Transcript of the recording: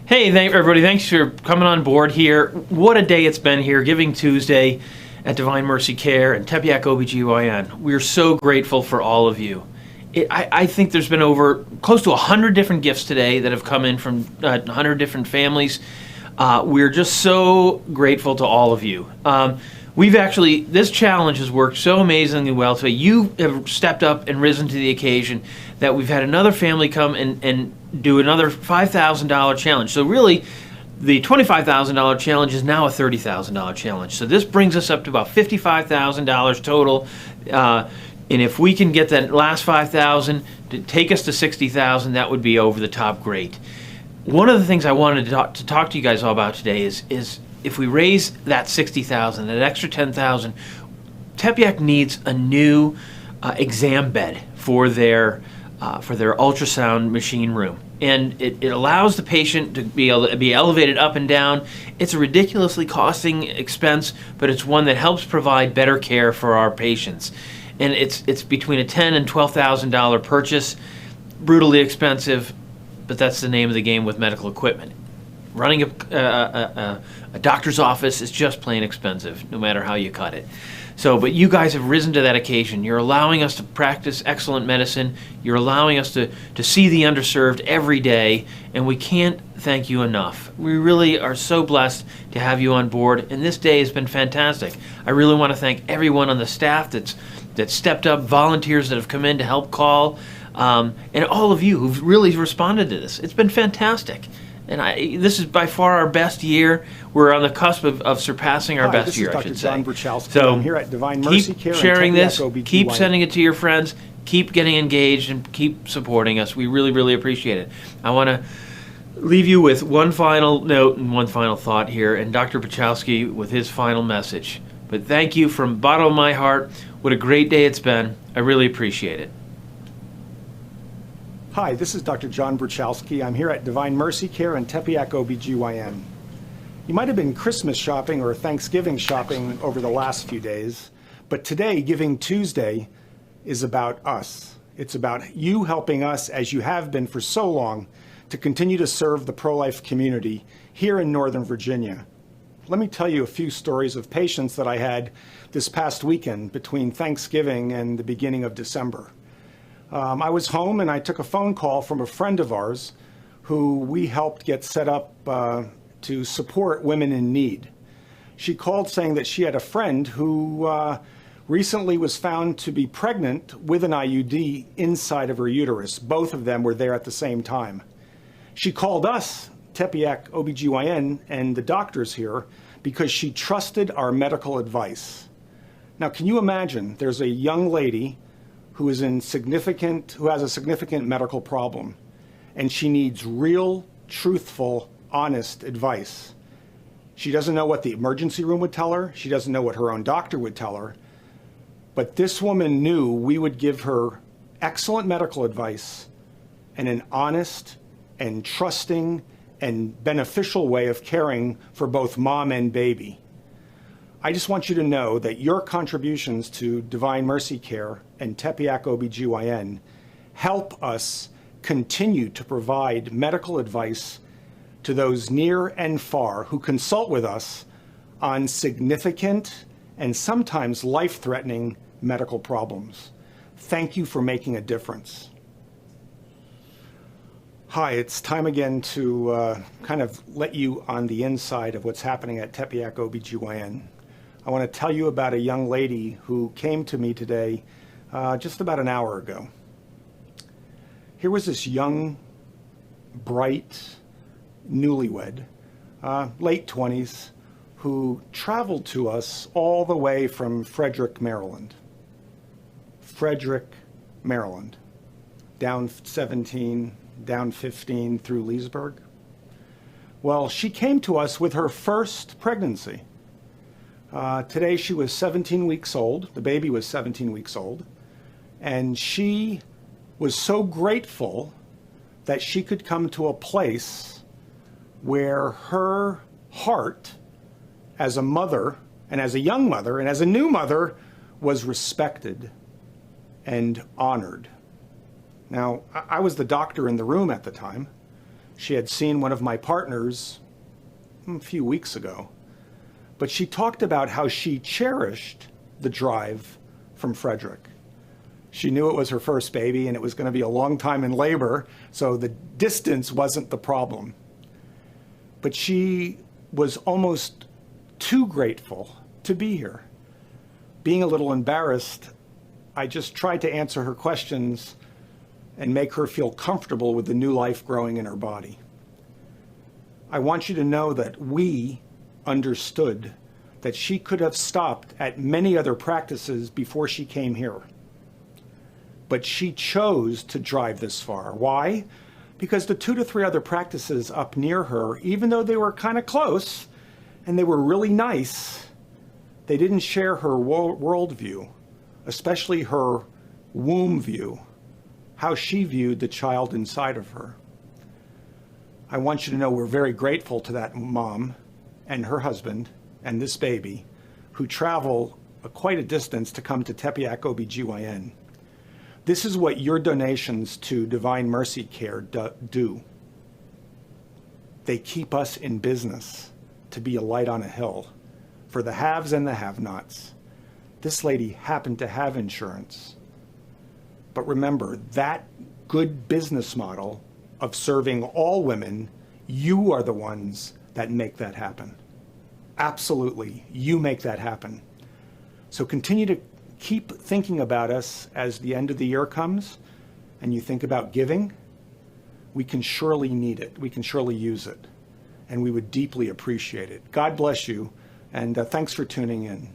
Hey, everybody. Thanks for coming on board here. What a day it's been here, Giving Tuesday at Divine Mercy Care and Tepeyac OBGYN. We're so grateful for all of you. I think there's been over close to 100 different gifts today that have come in from 100 different families. We're just so grateful to all of you. This challenge has worked so amazingly well today. You have stepped up and risen to the occasion that we've had another family come and do another $5,000 challenge. So really, the $25,000 challenge is now a $30,000 challenge. So this brings us up to about $55,000 total. And if we can get that last $5,000 to take us to $60,000, that would be over the top great. One of the things I wanted to talk to you guys all about today is if we raise that $60,000, that extra $10,000, Tepeyac needs a new exam bed for their ultrasound machine room. And it allows the patient to be able to be elevated up and down. It's a ridiculously costing expense, but it's one that helps provide better care for our patients. And it's between a $10,000 and $12,000 purchase, brutally expensive, but that's the name of the game with medical equipment. Running a doctor's office is just plain expensive, no matter how you cut it. But you guys have risen to that occasion. You're allowing us to practice excellent medicine. You're allowing us to see the underserved every day, and we can't thank you enough. We really are so blessed to have you on board, and this day has been fantastic. I really want to thank everyone on the staff that's stepped up, volunteers that have come in to help call, and all of you who've really responded to this. It's been fantastic. And this is by far our best year. We're on the cusp of surpassing our best year, I should say. Hi, this is Dr. John Bruchalski. So I'm here at Divine Mercy Care. Keep sharing this. OBGYN. Keep sending it to your friends. Keep getting engaged and keep supporting us. We really, really appreciate it. I want to leave you with one final note and one final thought here, and Dr. Bruchalski with his final message. But thank you from the bottom of my heart. What a great day it's been. I really appreciate it. Hi, this is Dr. John Bruchalski. I'm here at Divine Mercy Care and Tepeyac OBGYN. You might have been Christmas shopping or Thanksgiving shopping over the last few days, but today, Giving Tuesday, is about us. It's about you helping us, as you have been for so long, to continue to serve the pro-life community here in Northern Virginia. Let me tell you a few stories of patients that I had this past weekend between Thanksgiving and the beginning of December. I was home and I took a phone call from a friend of ours who we helped get set up to support women in need. She called saying that she had a friend who recently was found to be pregnant with an IUD inside of her uterus. Both of them were there at the same time. She called us, Tepeyac OBGYN, and the doctors here because she trusted our medical advice. Now, can you imagine there's a young lady who has a significant medical problem, and she needs real, truthful, honest advice. She doesn't know what the emergency room would tell her. She doesn't know what her own doctor would tell her. But this woman knew we would give her excellent medical advice and an honest and trusting and beneficial way of caring for both mom and baby. I just want you to know that your contributions to Divine Mercy Care and Tepeyac OBGYN help us continue to provide medical advice to those near and far who consult with us on significant and sometimes life-threatening medical problems. Thank you for making a difference. Hi, it's time again to kind of let you on the inside of what's happening at Tepeyac OBGYN. I want to tell you about a young lady who came to me today just about an hour ago. Here was this young, bright, newlywed, late 20s, who traveled to us all the way from Frederick, Maryland. Frederick, Maryland. Down 17, down 15 through Leesburg. Well, she came to us with her first pregnancy. Today she was 17 weeks old. The baby was 17 weeks old. And she was so grateful that she could come to a place where her heart as a mother and as a young mother and as a new mother was respected and honored. Now, I was the doctor in the room at the time, She had seen one of my partners a few weeks ago, but she talked about how she cherished the drive from Frederick. She knew it was her first baby and it was going to be a long time in labor, so the distance wasn't the problem. But she was almost too grateful to be here. Being a little embarrassed, I just tried to answer her questions and make her feel comfortable with the new life growing in her body. I want you to know that we understood that she could have stopped at many other practices before she came here. But she chose to drive this far. Why? Because the 2 to 3 other practices up near her, even though they were kind of close and they were really nice, they didn't share her worldview, especially her womb view, how she viewed the child inside of her. I want you to know we're very grateful to that mom and her husband and this baby who travel quite a distance to come to Tepeyac OBGYN. This is what your donations to Divine Mercy Care do. They keep us in business to be a light on a hill for the haves and the have-nots. This lady happened to have insurance. But remember, that good business model of serving all women, you are the ones that make that happen. Absolutely, you make that happen. So continue to keep thinking about us as the end of the year comes and you think about giving. We can surely need it. We can surely use it. And we would deeply appreciate it. God bless you, and thanks for tuning in.